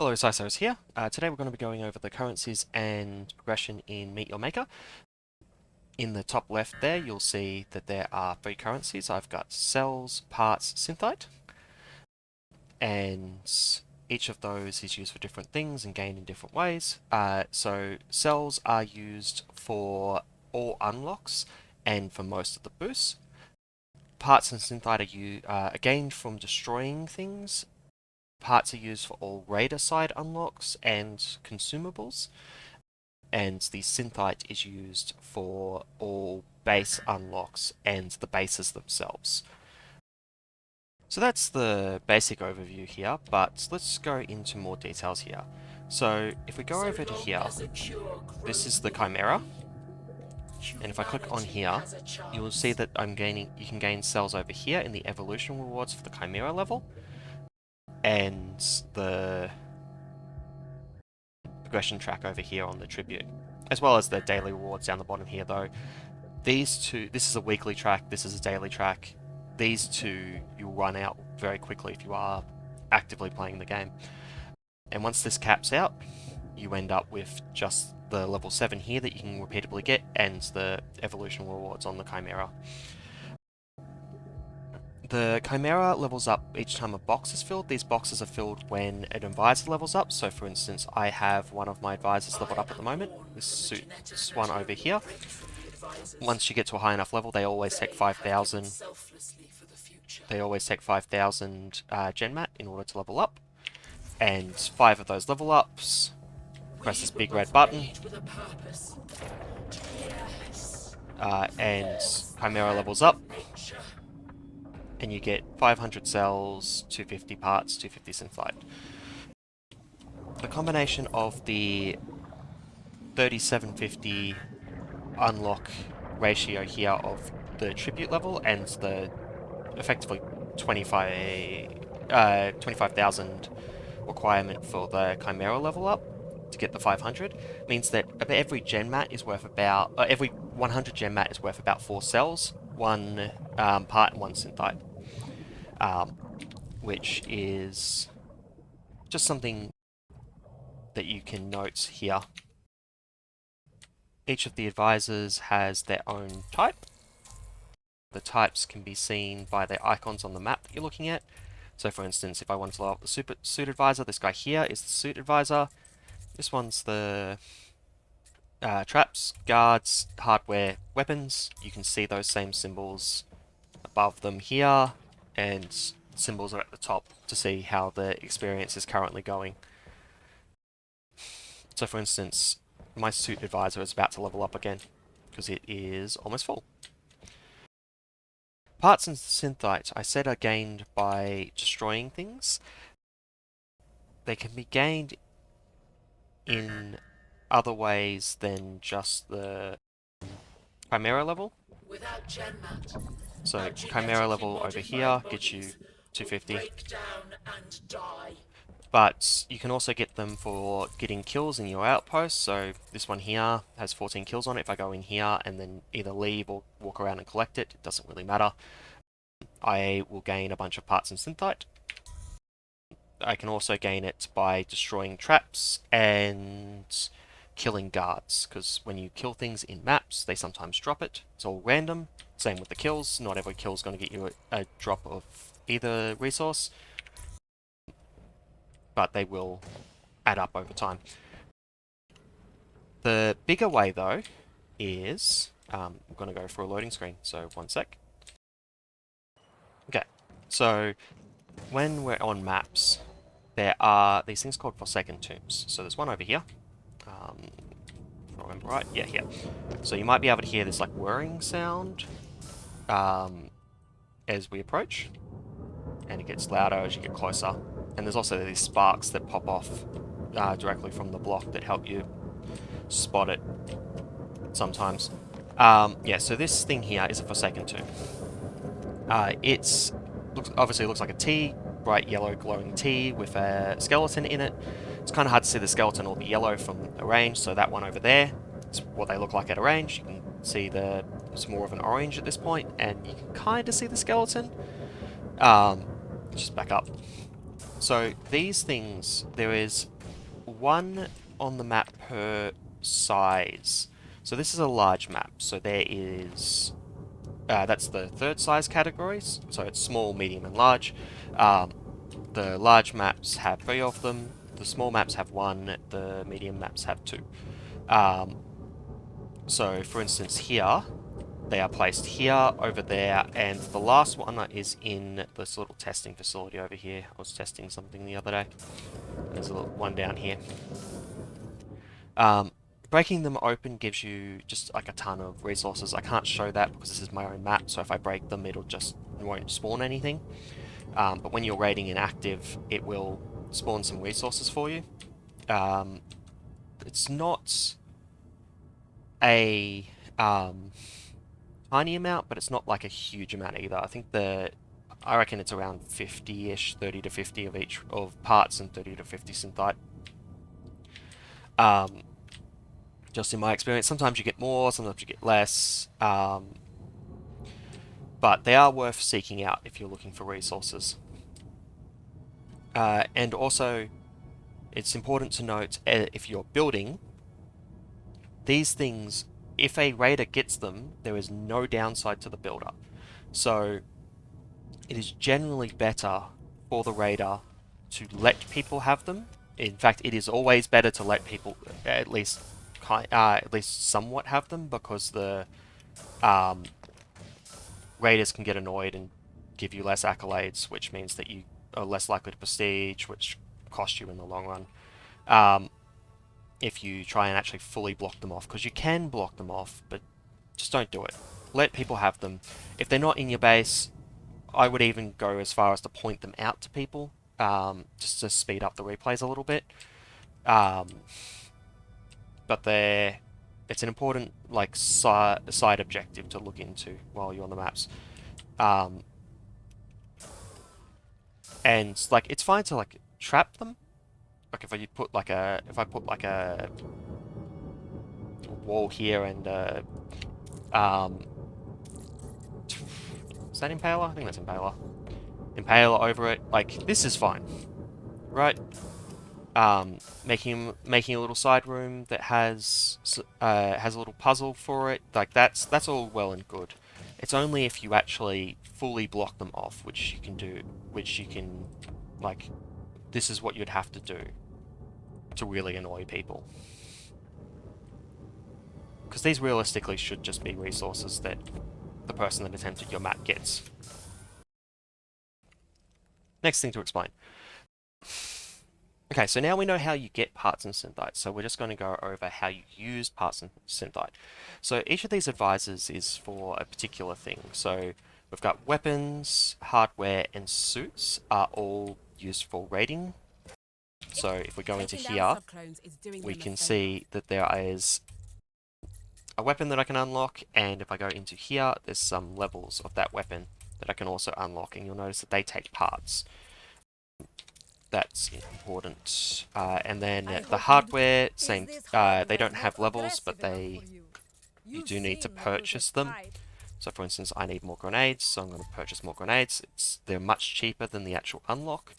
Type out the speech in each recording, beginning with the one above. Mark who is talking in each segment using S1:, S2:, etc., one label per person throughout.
S1: Hello, Syceros here. Today we're going to be going over the currencies and progression in Meet Your Maker. In the top left there, you'll see that there are three currencies. I've got cells, parts, synthite, and each of those is used for different things and gained in different ways. So cells are used for all unlocks and for most of the boosts. Parts and synthite are gained from destroying things. Parts are used for all raider side unlocks and consumables, and the synthite is used for all base unlocks and the bases themselves. So that's the basic overview here, but let's go into more details here. So if we go over to here, this is the Chimera, and if I click on here, you will see that you can gain cells over here in the evolution rewards for the Chimera level, and the progression track over here on the Tribute, as well as the daily rewards down the bottom here though. These two, this is a weekly track, this is a daily track. These two you'll run out very quickly if you are actively playing the game. And once this caps out, you end up with just the level 7 here that you can repeatedly get and the evolution rewards on the Chimera. The Chimera levels up each time a box is filled. These boxes are filled when an advisor levels up. So for instance, I have one of my advisors leveled up at the moment. This one over here. Once you get to a high enough level, they always take 5,000. They always take 5,000 Genmat in order to level up. And 5 of those level ups. Press this big red button. And Chimera levels up. And you get 500 cells, 250 parts, 250 synthite. The combination of the 3750 unlock ratio here of the tribute level and the effectively 25,000 requirement for the Chimera level up to get the 500 means that every Genmat is worth about every 100 Genmat is worth about 4 cells, 1 part and 1 synthite. Which is just something that you can note here. Each of the advisors has their own type. The types can be seen by the icons on the map that you're looking at. So for instance, if I want to level up the suit advisor, this guy here is the suit advisor. This one's the traps, guards, hardware, weapons. You can see those same symbols above them here, and symbols are at the top to see how the experience is currently going. So for instance, my suit advisor is about to level up again because it is almost full. Parts and synthite, I said, are gained by destroying things. They can be gained in other ways than just the Chimera level. So Chimera level over here gets you 250. But you can also get them for getting kills in your outpost. So this one here has 14 kills on it. If I go in here and then either leave or walk around and collect it, it doesn't really matter. I will gain a bunch of parts and synthite. I can also gain it by destroying traps and killing guards, because when you kill things in maps, they sometimes drop it. It's all random. Same with the kills. Not every kill is going to get you a drop of either resource, but they will add up over time. The bigger way, though, is... I'm going to go for a loading screen, so one sec. Okay, so when we're on maps, there are these things called Forsaken Tombs. So there's one over here. If I remember right, yeah, here. So you might be able to hear this like whirring sound as we approach, and it gets louder as you get closer. And there's also these sparks that pop off directly from the block that help you spot it sometimes. Yeah, so this thing here is a Forsaken Tomb. Obviously looks like a T, bright yellow glowing T with a skeleton in it. It's kind of hard to see the skeleton or the yellow from a range, so that one over there is what they look like at a range. You can see it's more of an orange at this point, and you can kind of see the skeleton. Just back up. So these things, there is one on the map per size. So this is a large map. So there is that's the third size categories. So it's small, medium, and large. The large maps have 3 of them. The small maps have 1. The medium maps have 2. So for instance, here they are placed here, over there, and the last one is in this little testing facility over here. I was testing something the other day. There's a little one down here. Breaking them open gives you just like a ton of resources. I can't show that because this is my own map, so if I break them, it won't spawn anything. But when you're raiding in active, it will spawn some resources for you. It's not a tiny amount, but it's not like a huge amount either. I reckon it's around 50-ish, 30 to 50 of each of parts and 30 to 50 synthite. Just in my experience, sometimes you get more, sometimes you get less, but they are worth seeking out if you're looking for resources. And also, it's important to note, if you're building, these things, if a raider gets them, there is no downside to the builder. So, it is generally better for the raider to let people have them. In fact, it is always better to let people at least somewhat have them, because the raiders can get annoyed and give you less accolades, which means that you are less likely to prestige, which costs you in the long run. If you try and actually fully block them off, because you can block them off, but just don't do it. Let people have them. If they're not in your base, I would even go as far as to point them out to people, just to speed up the replays a little bit. But it's an important side objective to look into while you're on the maps. And like it's fine to like trap them. Like if I put like a wall here and is that Impaler? I think that's Impaler. Impaler over it. Like this is fine, right? Making a little side room that has a little puzzle for it. Like that's all well and good. It's only if you actually fully block them off, which you can like. This is what you'd have to do to really annoy people. Because these realistically should just be resources that the person that attempted your map gets. Next thing to explain. Okay, so now we know how you get parts in Synthite, so we're just going to go over how you use parts in Synthite. So each of these advisors is for a particular thing. So we've got weapons, hardware, and suits are all used for raiding. So if we go into here, we can see that there is a weapon that I can unlock, and if I go into here, there's some levels of that weapon that I can also unlock, and you'll notice that they take parts. That's important. And then the hardware, same. They don't have levels, but you do need to purchase them. So for instance, I need more grenades, so I'm going to purchase more grenades. They're much cheaper than the actual unlock.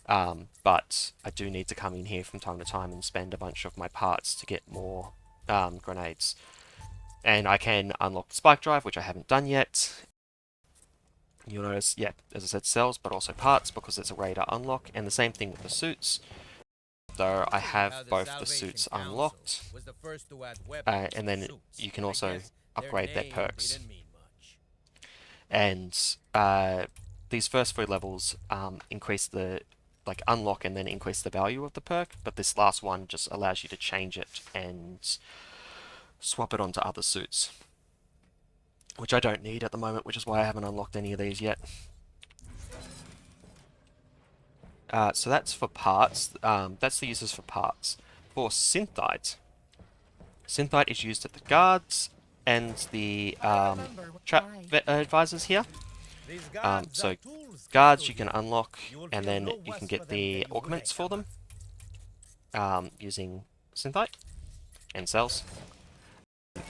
S1: But I do need to come in here from time to time and spend a bunch of my parts to get more grenades. And I can unlock the spike drive, which I haven't done yet. You'll notice, yeah, as I said, cells, but also parts, because it's a radar unlock. And the same thing with the suits. So I have both the suits unlocked. And then you can also upgrade their perks. And these first 3 levels increase unlock and then increase the value of the perk, but this last one just allows you to change it and swap it onto other suits, which I don't need at the moment, which is why I haven't unlocked any of these yet. So that's for parts. That's the uses for parts. For Synthite, Synthite is used at the guards and the trap advisors here. So guards you can unlock, and then you can get the augments for them using Synthite and cells.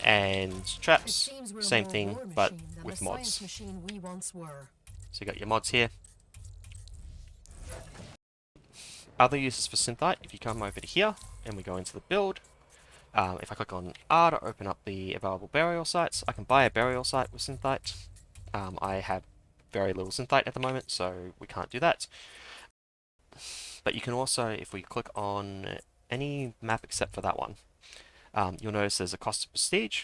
S1: And traps, same thing, but with mods. So you got your mods here. Other uses for Synthite, if you come over to here and we go into the build, if I click on R to open up the available burial sites, I can buy a burial site with Synthite. I have very little Synthite at the moment, so we can't do that. But you can also, if we click on any map except for that one, you'll notice there's a cost of prestige,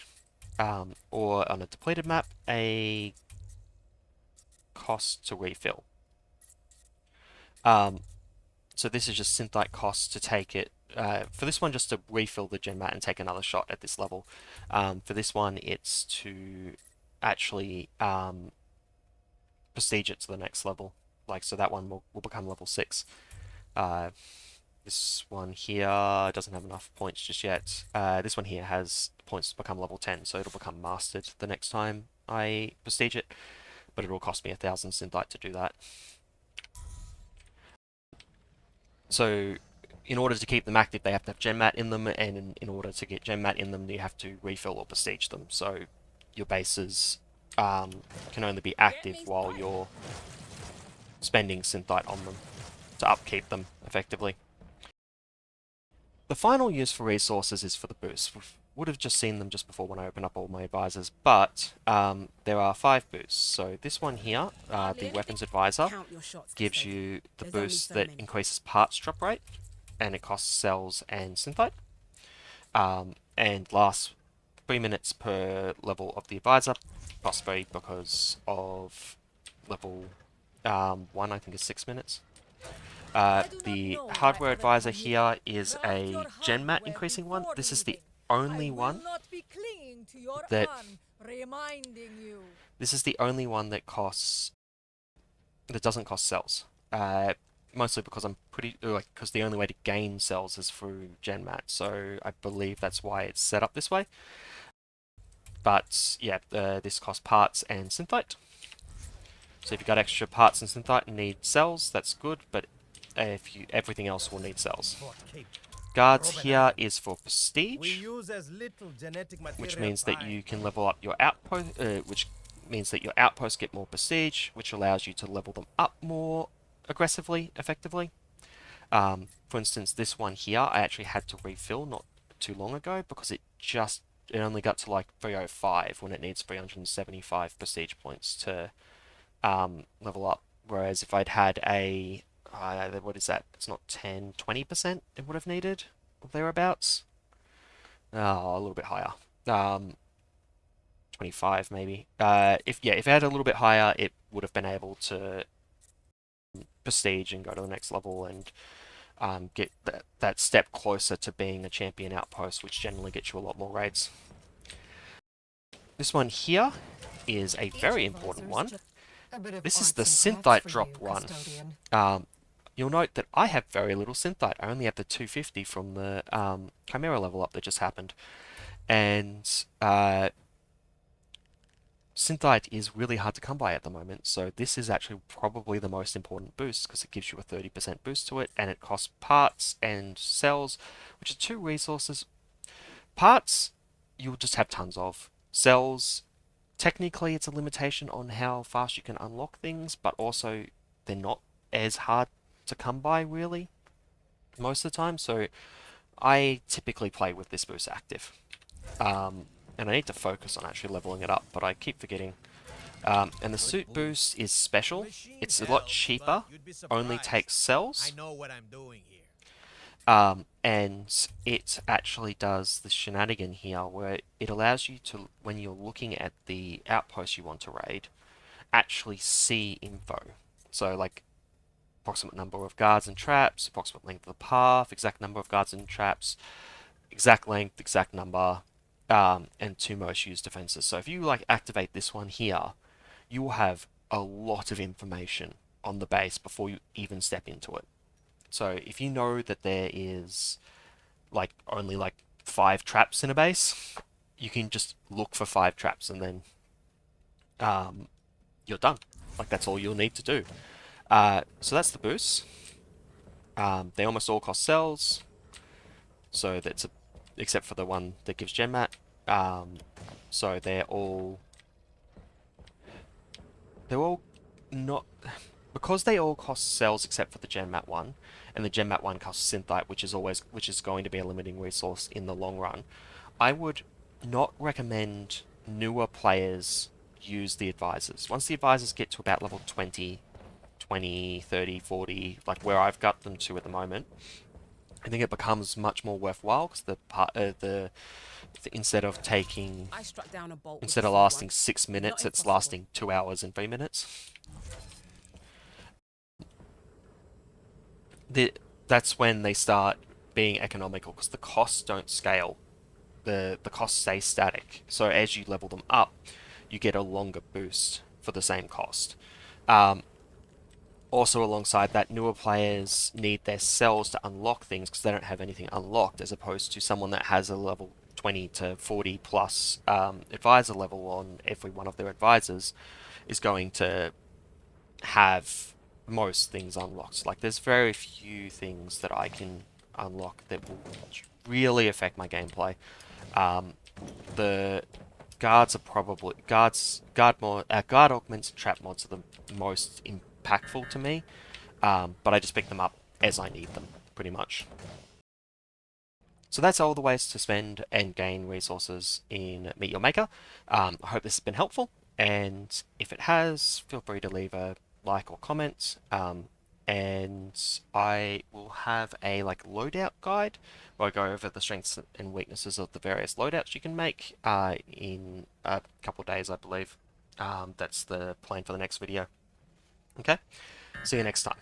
S1: or on a depleted map, a cost to refill. So this is just Synthite costs to take it. For this one, just to refill the gen mat and take another shot at this level. For this one, it's to actually prestige it to the next level. Like, so that one will become level 6. This one here doesn't have enough points just yet. This one here has points to become level 10, so it'll become mastered the next time I prestige it. But it'll cost me 1,000 Synthite to do that. So in order to keep them active, they have to have gen mat in them, and in order to get gen mat in them, you have to refill or prestige them. So your bases can only be active while you're spending Synthite on them to upkeep them effectively. The final use for resources is for the boosts. We would have just seen them just before when I open up all my advisors, but there are 5 boosts. So this one here, the Weapons Advisor, gives you the boost that increases parts drop rate, and it costs cells and Synthite, and lasts 3 minutes per level of the Advisor, possibly because of level 1, I think is 6 minutes. The Hardware Advisor here is a gen mat increasing one. This is the only one that doesn't cost cells. Mostly because because the only way to gain cells is through gen mat, so I believe that's why it's set up this way. But yeah, this costs parts and Synthite. So if you've got extra parts and Synthite and need cells, that's good, but everything else will need cells. Guards here is for prestige, which means that you can level up your outpost, which means that your outposts get more prestige, which allows you to level them up more aggressively, effectively. For instance, this one here, I actually had to refill not too long ago because it only got to like 305 when it needs 375 prestige points to level up. Whereas if I'd had what is that? It's not 10, 20% it would have needed, or thereabouts. Oh, a little bit higher. 25 maybe. If it had a little bit higher, it would have been able to prestige and go to the next level and get that step closer to being a champion outpost, which generally gets you a lot more raids. This one here is a very important one. This is the Synthite drop one. You'll note that I have very little Synthite. I only have the 250 from the Chimera level up that just happened. And Synthite is really hard to come by at the moment, so this is actually probably the most important boost because it gives you a 30% boost to it, and it costs parts and cells, which are 2 resources. Parts, you'll just have tons of. Cells, technically it's a limitation on how fast you can unlock things, but also they're not as hard to come by really most of the time, so I typically play with this boost active. And I need to focus on actually leveling it up, but I keep forgetting. And the suit boost is special. It's a lot cheaper, only takes cells.
S2: I know what I'm doing here.
S1: And it actually does the shenanigan here where it allows you to, when you're looking at the outpost you want to raid, actually see info. So like approximate number of guards and traps, approximate length of the path, exact number of guards and traps, exact length, exact number, and 2 most used defenses. So if you like activate this one here, you will have a lot of information on the base before you even step into it. So if you know that there is only 5 traps in a base, you can just look for 5 traps and then you're done. That's all you'll need to do. So that's the boost. They almost all cost cells, so that's except for the one that gives gen mat. So they're all not, because they all cost cells except for the gen mat one. and the GenMat one costs Synthite, which is going to be a limiting resource in the long run. I would not recommend newer players use the advisors. Once the advisors get to about level 20, 30, 40, like where I've got them to at the moment, I think it becomes much more worthwhile because instead of taking
S2: I struck down a bolt with
S1: instead
S2: the
S1: of
S2: seed
S1: lasting
S2: one.
S1: 6 minutes,
S2: Not
S1: it's
S2: impossible.
S1: lasting 2 hours and 3 minutes. The, that's when they start being economical because the costs don't scale. The costs stay static. So as you level them up, you get a longer boost for the same cost. Um, Also, alongside that, newer players need their cells to unlock things because they don't have anything unlocked, as opposed to someone that has a level 20 to 40 plus advisor level on every one of their advisors is going to have most things unlocked. Like, there's very few things that I can unlock that will really affect my gameplay. Um, the guards are probably guard augments and trap mods are the most impactful to me, but I just pick them up as I need them, pretty much. So that's all the ways to spend and gain resources in Meet Your Maker. I hope this has been helpful, and if it has, feel free to leave a like or comment. And I will have a loadout guide where I go over the strengths and weaknesses of the various loadouts you can make in a couple of days, I believe. That's the plan for the next video. Okay, see you next time.